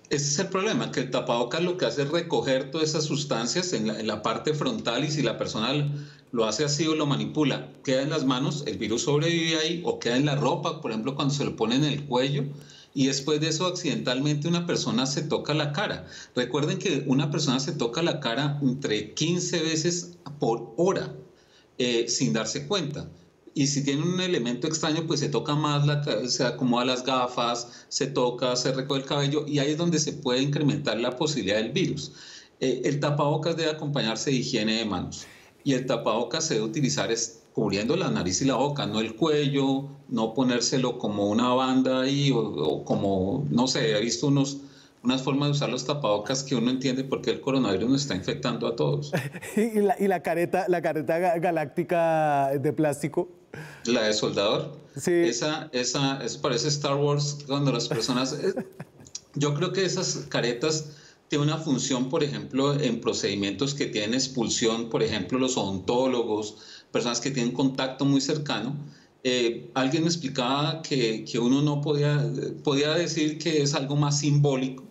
Ese es el problema, que el tapabocas lo que hace es recoger todas esas sustancias en la parte frontal, y si la persona lo hace así o lo manipula, queda en las manos, el virus sobrevive ahí, o queda en la ropa, por ejemplo, cuando se lo pone en el cuello, y después de eso accidentalmente una persona se toca la cara. Recuerden que una persona se toca la cara entre 15 veces por hora sin darse cuenta. Y si tiene un elemento extraño, pues se toca más, se acomoda las gafas, se toca, se recoge el cabello, y ahí es donde se puede incrementar la posibilidad del virus. El tapabocas debe acompañarse de higiene de manos. Y el tapabocas se debe utilizar cubriendo la nariz y la boca, no el cuello, no ponérselo como una banda ahí o como, no sé, he visto unas formas de usar los tapabocas que uno entiende por qué el coronavirus nos está infectando a todos. ¿Y la careta galáctica de plástico? La de soldador. Sí. Esa parece Star Wars cuando las personas... Yo creo que esas caretas tienen una función, por ejemplo, en procedimientos que tienen expulsión, por ejemplo, los odontólogos, personas que tienen contacto muy cercano. Alguien me explicaba que uno no podía decir que es algo más simbólico,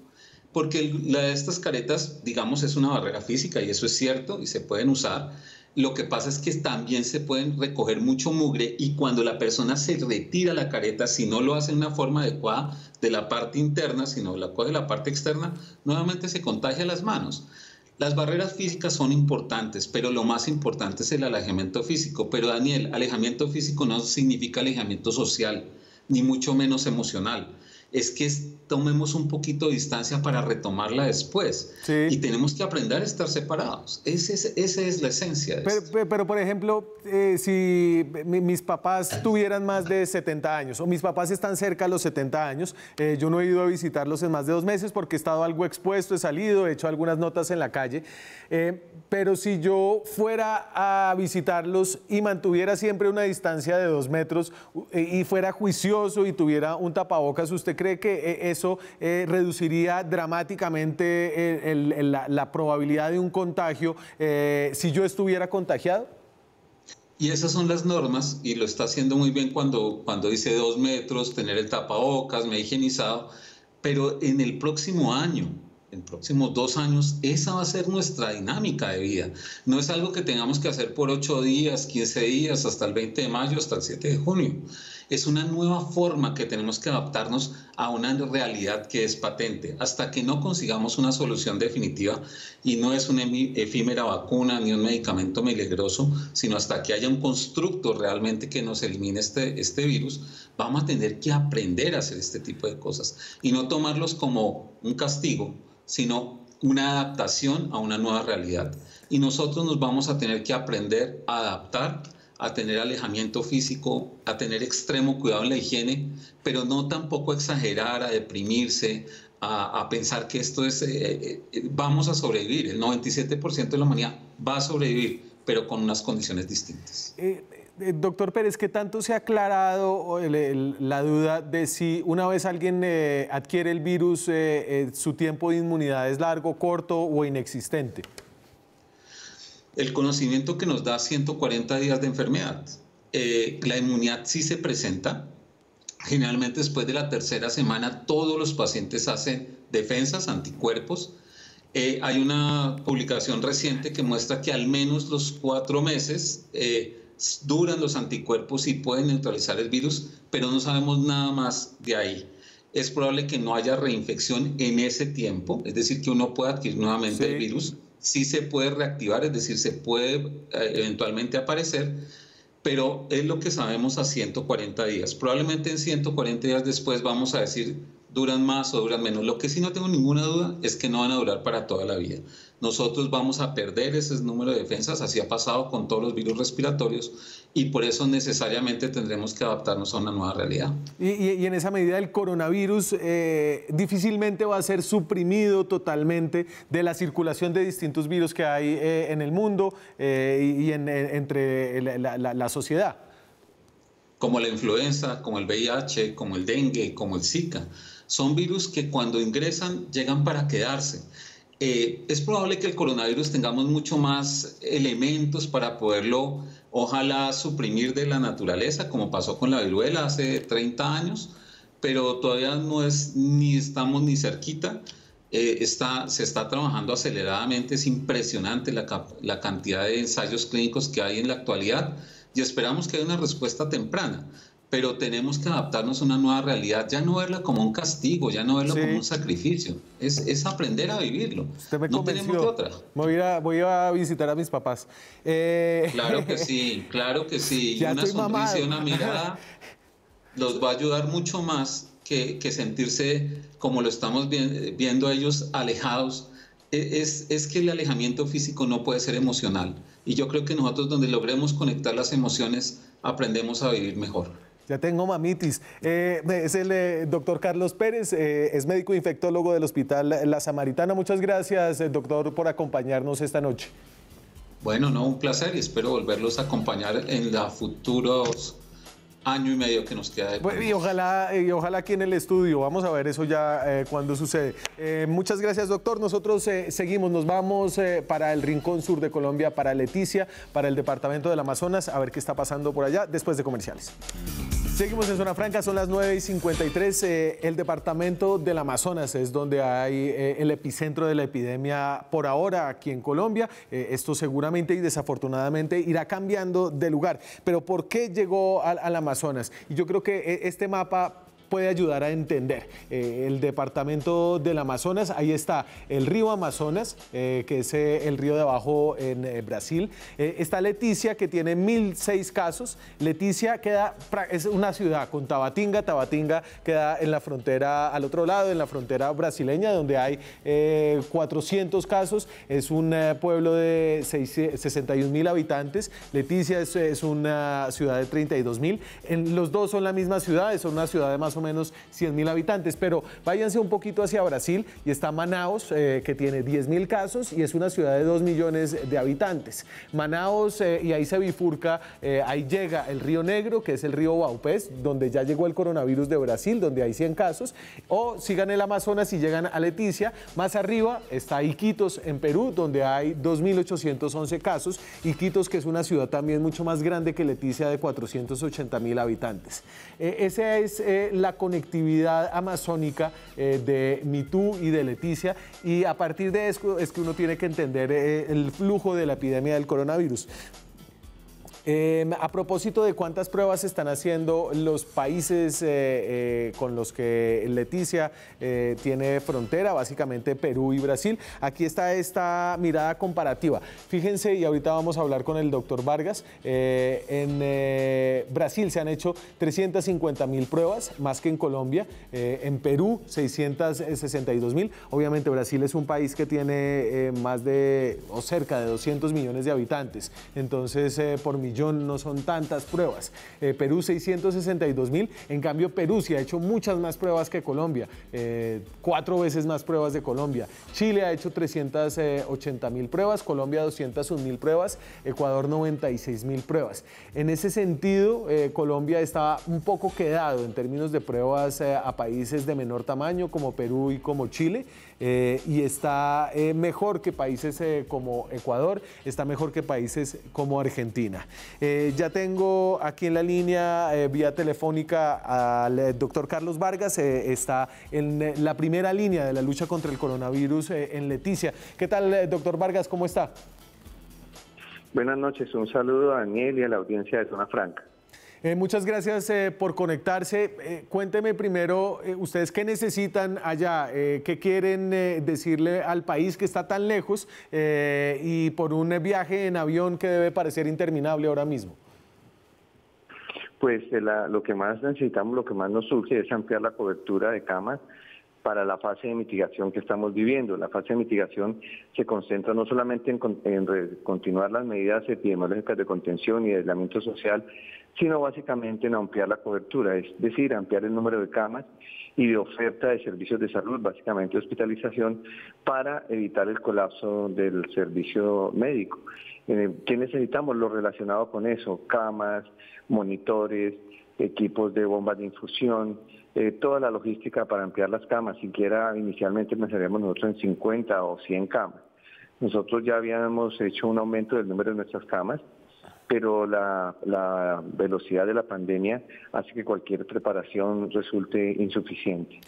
porque la de estas caretas, digamos, es una barrera física, y eso es cierto, y se pueden usar. Lo que pasa es que también se pueden recoger mucho mugre, y cuando la persona se retira la careta, si no lo hace de una forma adecuada de la parte interna, sino la coge de la parte externa, nuevamente se contagia las manos. Las barreras físicas son importantes, pero lo más importante es el alejamiento físico. Pero Daniel, alejamiento físico no significa alejamiento social, ni mucho menos emocional. Es que tomemos un poquito de distancia para retomarla después. Sí. Y tenemos que aprender a estar separados. Esa es la esencia de esto. Pero, por ejemplo, si mis papás tuvieran más de 70 años, o mis papás están cerca de los 70 años, yo no he ido a visitarlos en más de 2 meses porque he estado algo expuesto, he salido, he hecho algunas notas en la calle, pero si yo fuera a visitarlos y mantuviera siempre una distancia de 2 metros y fuera juicioso y tuviera un tapabocas, ¿usted cree que eso reduciría dramáticamente la probabilidad de un contagio si yo estuviera contagiado? Y esas son las normas, y lo está haciendo muy bien cuando dice 2 metros, tener el tapabocas, me he higienizado, pero en el próximo año, en próximos 2 años, esa va a ser nuestra dinámica de vida. No es algo que tengamos que hacer por 8 días, 15 días, hasta el 20 de mayo, hasta el 7 de junio. Es una nueva forma que tenemos que adaptarnos a una realidad que es patente. Hasta que no consigamos una solución definitiva, y no es una efímera vacuna ni un medicamento milagroso, sino hasta que haya un constructo realmente que nos elimine este virus, vamos a tener que aprender a hacer este tipo de cosas y no tomarlos como un castigo, sino una adaptación a una nueva realidad. Y nosotros nos vamos a tener que aprender a adaptar, a tener alejamiento físico, a tener extremo cuidado en la higiene, pero no tampoco exagerar, a deprimirse, a pensar que esto es, vamos a sobrevivir. El 97% de la humanidad va a sobrevivir, pero con unas condiciones distintas. Doctor Pérez, ¿qué tanto se ha aclarado la duda de si una vez alguien adquiere el virus, su tiempo de inmunidad es largo, corto o inexistente? El conocimiento que nos da 140 días de enfermedad. La inmunidad sí se presenta. Generalmente después de la 3ª semana todos los pacientes hacen defensas, anticuerpos. Hay una publicación reciente que muestra que al menos los 4 meses duran los anticuerpos y pueden neutralizar el virus, pero no sabemos nada más de ahí. Es probable que no haya reinfección en ese tiempo, es decir, que uno pueda adquirir nuevamente el virus. Sí se puede reactivar, es decir, se puede eventualmente aparecer, pero es lo que sabemos a 140 días. Probablemente en 140 días después vamos a decir duran más o duran menos. Lo que sí no tengo ninguna duda es que no van a durar para toda la vida. Nosotros vamos a perder ese número de defensas, así ha pasado con todos los virus respiratorios, y por eso necesariamente tendremos que adaptarnos a una nueva realidad. Y en esa medida el coronavirus difícilmente va a ser suprimido totalmente de la circulación de distintos virus que hay en el mundo entre la sociedad. Como la influenza, como el VIH, como el dengue, como el Zika. Son virus que cuando ingresan llegan para quedarse. Es probable que el coronavirus tengamos mucho más elementos para poderlo, ojalá, suprimir de la naturaleza, como pasó con la viruela hace 30 años, pero todavía no estamos ni cerquita. Se está trabajando aceleradamente, es impresionante la cantidad de ensayos clínicos que hay en la actualidad, y esperamos que haya una respuesta temprana. pero tenemos que adaptarnos a una nueva realidad, ya no verla como un castigo, ya no verlo como un sacrificio, es aprender a vivirlo. Usted me No convenció. tenemos de otra. Voy a visitar a mis papás. Claro que sí, claro que sí. Ya Una estoy sonrisa y mamado. una mirada los va a ayudar mucho más que sentirse como lo estamos viendo a ellos alejados. Es que el alejamiento físico no puede ser emocional. Y yo creo que nosotros, donde logremos conectar las emociones, aprendemos a vivir mejor. Ya tengo mamitis. Es el doctor Carlos Pérez, es médico infectólogo del Hospital La Samaritana. Muchas gracias, doctor, por acompañarnos esta noche. Bueno, no, un placer y espero volverlos a acompañar en los futuros año y medio que nos queda de bueno, y ojalá aquí en el estudio, vamos a ver eso ya cuando sucede. Muchas gracias, doctor. Nosotros seguimos, nos vamos para el rincón sur de Colombia, para Leticia, para el departamento del Amazonas, a ver qué está pasando por allá después de comerciales. Seguimos en Zona Franca, son las 9:53. El departamento del Amazonas es donde hay el epicentro de la epidemia por ahora aquí en Colombia. Esto seguramente y desafortunadamente irá cambiando de lugar. Pero ¿por qué llegó al Amazonas? Y yo creo que este mapa puede ayudar a entender el departamento del Amazonas. Ahí está el río Amazonas, que es el río de abajo en Brasil. Está Leticia, que tiene 1.006 casos. Leticia es una ciudad con Tabatinga. Tabatinga queda en la frontera, al otro lado, en la frontera brasileña, donde hay 400 casos. Es un pueblo de 61.000 habitantes. Leticia es una ciudad de 32.000. Los dos son la misma ciudad, son una ciudad de más o menos 100.000 habitantes, pero váyanse un poquito hacia Brasil y está Manaus, que tiene 10.000 casos y es una ciudad de 2 millones de habitantes. Manaus, y ahí se bifurca, ahí llega el Río Negro, que es el río Baupés, donde ya llegó el coronavirus de Brasil, donde hay 100 casos, o sigan el Amazonas y llegan a Leticia. Más arriba está Iquitos en Perú, donde hay 2.811 casos. Iquitos, que es una ciudad también mucho más grande que Leticia, de 480.000 habitantes. Esa es la conectividad amazónica de Mitú y de Leticia, y a partir de eso es que uno tiene que entender el flujo de la epidemia del coronavirus. A propósito de cuántas pruebas están haciendo los países con los que Leticia tiene frontera, básicamente Perú y Brasil, aquí está esta mirada comparativa. Fíjense, y ahorita vamos a hablar con el doctor Vargas, en Brasil se han hecho 350.000 pruebas, más que en Colombia, en Perú 662.000. Obviamente Brasil es un país que tiene más de, o cerca de 200 millones de habitantes, entonces por millón no son tantas pruebas. Perú 662.000, en cambio Perú sí ha hecho muchas más pruebas que Colombia, 4 veces más pruebas de Colombia. Chile ha hecho 380.000 pruebas, Colombia 201.000 pruebas, Ecuador 96.000 pruebas. En ese sentido, Colombia está un poco quedado en términos de pruebas a países de menor tamaño como Perú y como Chile, y está mejor que países como Ecuador, está mejor que países como Argentina. Ya tengo aquí en la línea vía telefónica al doctor Carlos Vargas, está en la primera línea de la lucha contra el coronavirus en Leticia. ¿Qué tal, doctor Vargas? ¿Cómo está? Buenas noches, un saludo a Daniel y a la audiencia de Zona Franca. Muchas gracias por conectarse. Cuénteme primero, ustedes qué necesitan allá, qué quieren decirle al país que está tan lejos y por un viaje en avión que debe parecer interminable ahora mismo. Pues lo que más necesitamos, lo que más nos surge es ampliar la cobertura de camas para la fase de mitigación que estamos viviendo. La fase de mitigación se concentra no solamente en continuar las medidas epidemiológicas de contención y de aislamiento social, sino básicamente en ampliar la cobertura, es decir, ampliar el número de camas y de oferta de servicios de salud, básicamente hospitalización, para evitar el colapso del servicio médico. ¿Qué necesitamos? Lo relacionado con eso: camas, monitores, equipos de bombas de infusión, toda la logística para ampliar las camas. Siquiera inicialmente pensaríamos nosotros en 50 o 100 camas. Nosotros ya habíamos hecho un aumento del número de nuestras camas pero la velocidad de la pandemia hace que cualquier preparación resulte insuficiente.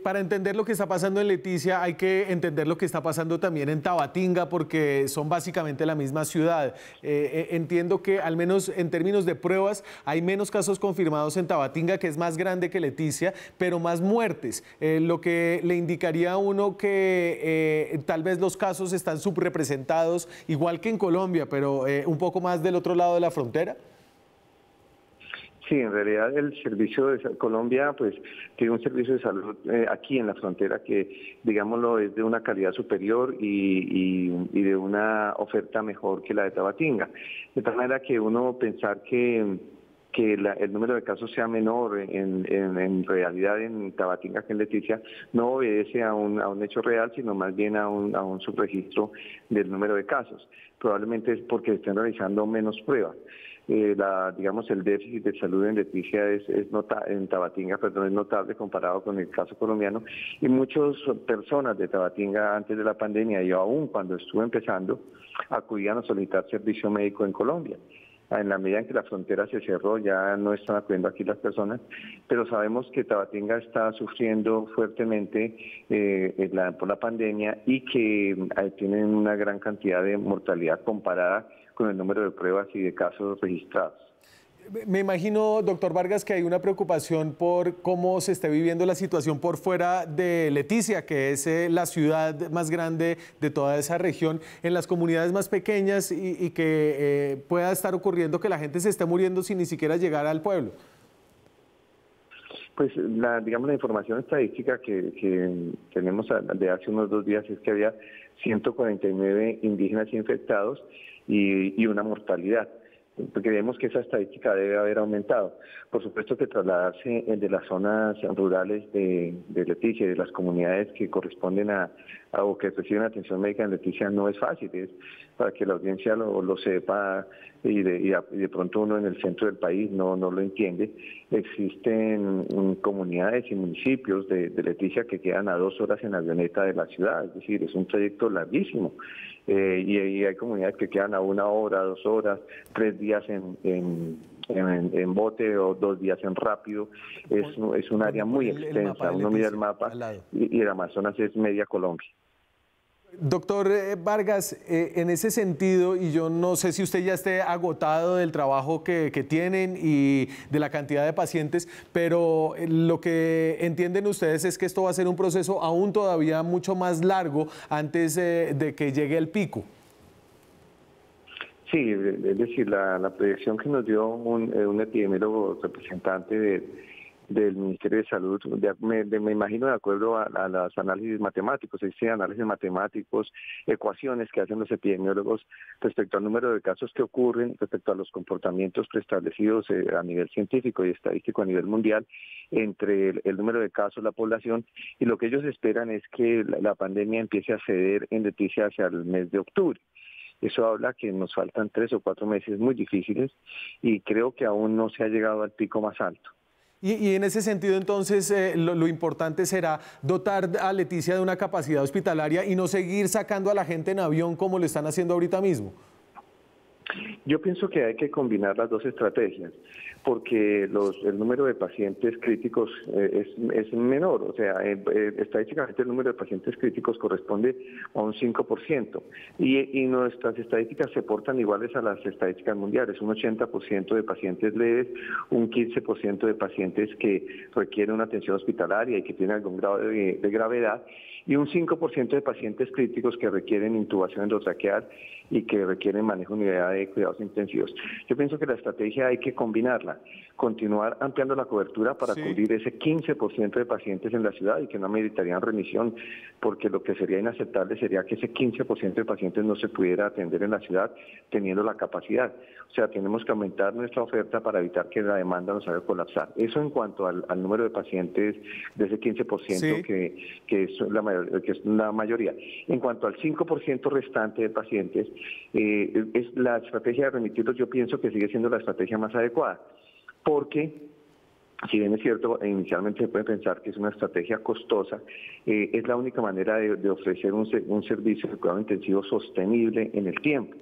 Para entender lo que está pasando en Leticia hay que entender lo que está pasando también en Tabatinga, porque son básicamente la misma ciudad. Entiendo que al menos en términos de pruebas hay menos casos confirmados en Tabatinga, que es más grande que Leticia, pero más muertes, lo que le indicaría a uno que tal vez los casos están subrepresentados, igual que en Colombia, pero un poco más del otro lado de la frontera. Sí, en realidad el servicio de Colombia pues tiene un servicio de salud aquí en la frontera que, digámoslo, es de una calidad superior y de una oferta mejor que la de Tabatinga. De tal manera que uno pensar que el número de casos sea menor en realidad en Tabatinga que en Leticia no obedece a un hecho real, sino más bien a un subregistro del número de casos. Probablemente es porque estén realizando menos pruebas. Digamos, el déficit de salud en Leticia en Tabatinga, perdón, es notable comparado con el caso colombiano, y muchas personas de Tabatinga antes de la pandemia y aún cuando estuvo empezando acudían a solicitar servicio médico en Colombia. En la medida en que la frontera se cerró, ya no están acudiendo aquí las personas, pero sabemos que Tabatinga está sufriendo fuertemente por la pandemia y que tienen una gran cantidad de mortalidad comparada con el número de pruebas y de casos registrados. Me imagino, doctor Vargas, que hay una preocupación por cómo se está viviendo la situación por fuera de Leticia, que es la ciudad más grande de toda esa región, en las comunidades más pequeñas y que pueda estar ocurriendo que la gente se esté muriendo sin ni siquiera llegar al pueblo. Pues digamos la información estadística que tenemos de hace unos 2 días es que había 149 indígenas infectados y una mortalidad. Creemos que esa estadística debe haber aumentado. Por supuesto que trasladarse de las zonas rurales de Leticia y de las comunidades que corresponden o que reciben atención médica en Leticia no es fácil, es para que la audiencia lo sepa y de pronto uno en el centro del país no lo entiende. Existen comunidades y municipios de Leticia que quedan a 2 horas en avioneta de la ciudad, es decir, es un trayecto larguísimo. Y hay comunidades que quedan a 1 hora, 2 horas, 3 días en bote o 2 días en rápido. Es un área muy extensa. Uno mira el mapa y el Amazonas es media Colombia. Doctor Vargas, en ese sentido, y yo no sé si usted ya esté agotado del trabajo que tienen y de la cantidad de pacientes, pero lo que entienden ustedes es que esto va a ser un proceso aún todavía mucho más largo antes de que llegue el pico. Sí, es decir, la proyección que nos dio un epidemiólogo representante del Ministerio de Salud, me imagino de acuerdo a los análisis matemáticos, existen análisis matemáticos, ecuaciones que hacen los epidemiólogos respecto al número de casos que ocurren, respecto a los comportamientos preestablecidos a nivel científico y estadístico a nivel mundial entre el número de casos, la población, y lo que ellos esperan es que la pandemia empiece a ceder en Leticia hacia el mes de octubre. Eso habla que nos faltan 3 o 4 meses muy difíciles y creo que aún no se ha llegado al pico más alto. Y en ese sentido, entonces, lo importante será dotar a Leticia de una capacidad hospitalaria y no seguir sacando a la gente en avión como lo están haciendo ahorita mismo. Yo pienso que hay que combinar las dos estrategias, porque el número de pacientes críticos es menor, o sea, estadísticamente el número de pacientes críticos corresponde a un 5%, y nuestras estadísticas se portan iguales a las estadísticas mundiales, un 80% de pacientes leves, un 15% de pacientes que requieren una atención hospitalaria y que tienen algún grado de gravedad, y un 5% de pacientes críticos que requieren intubación endotraqueal y que requieren manejo de unidad de cuidados intensivos. Yo pienso que la estrategia hay que combinarla, continuar ampliando la cobertura para cubrir ese 15% de pacientes en la ciudad y que no meritarían remisión, porque lo que sería inaceptable sería que ese 15% de pacientes no se pudiera atender en la ciudad teniendo la capacidad. O sea, tenemos que aumentar nuestra oferta para evitar que la demanda nos haga colapsar. Eso en cuanto al número de pacientes de ese 15% que es la mayoría. En cuanto al 5% restante de pacientes, es la estrategia de remitirlos, yo pienso que sigue siendo la estrategia más adecuada, porque si bien es cierto, inicialmente se puede pensar que es una estrategia costosa, es la única manera de ofrecer un servicio de cuidado intensivo sostenible en el tiempo.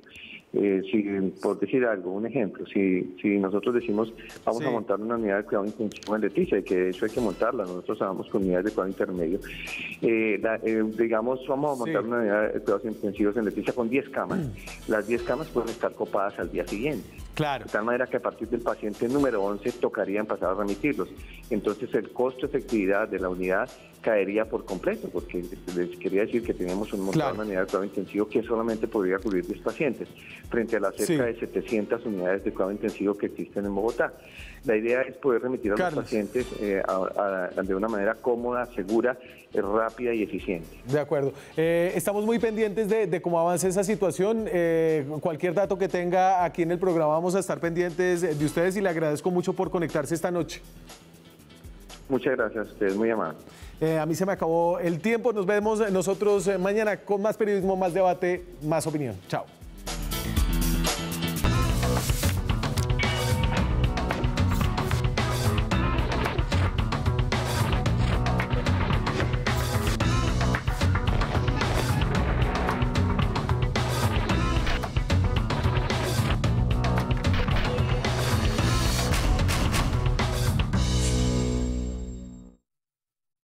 Por decir algo, un ejemplo, si nosotros decimos vamos a montar una unidad de cuidado intensivo en Leticia, y que de hecho hay que montarla, nosotros trabajamos con unidades de cuidado intermedio, digamos vamos a montar una unidad de cuidados intensivos en Leticia con 10 camas, las 10 camas pueden estar copadas al día siguiente. Claro. De tal manera que a partir del paciente número 11 tocaría empezar a remitirlos. Entonces el costo-efectividad de la unidad caería por completo, porque les quería decir que tenemos una unidad de cuidado intensivo que solamente podría cubrir 10 pacientes, frente a las cerca de 700 unidades de cuidado intensivo que existen en Bogotá. La idea es poder remitir a los pacientes de una manera cómoda, segura, rápida y eficiente. De acuerdo. Estamos muy pendientes de cómo avance esa situación. Cualquier dato que tenga aquí en el programa vamos a estar pendientes de ustedes y le agradezco mucho por conectarse esta noche. Muchas gracias a ustedes, muy amables. A mí se me acabó el tiempo. Nos vemos nosotros mañana con más periodismo, más debate, más opinión. Chao.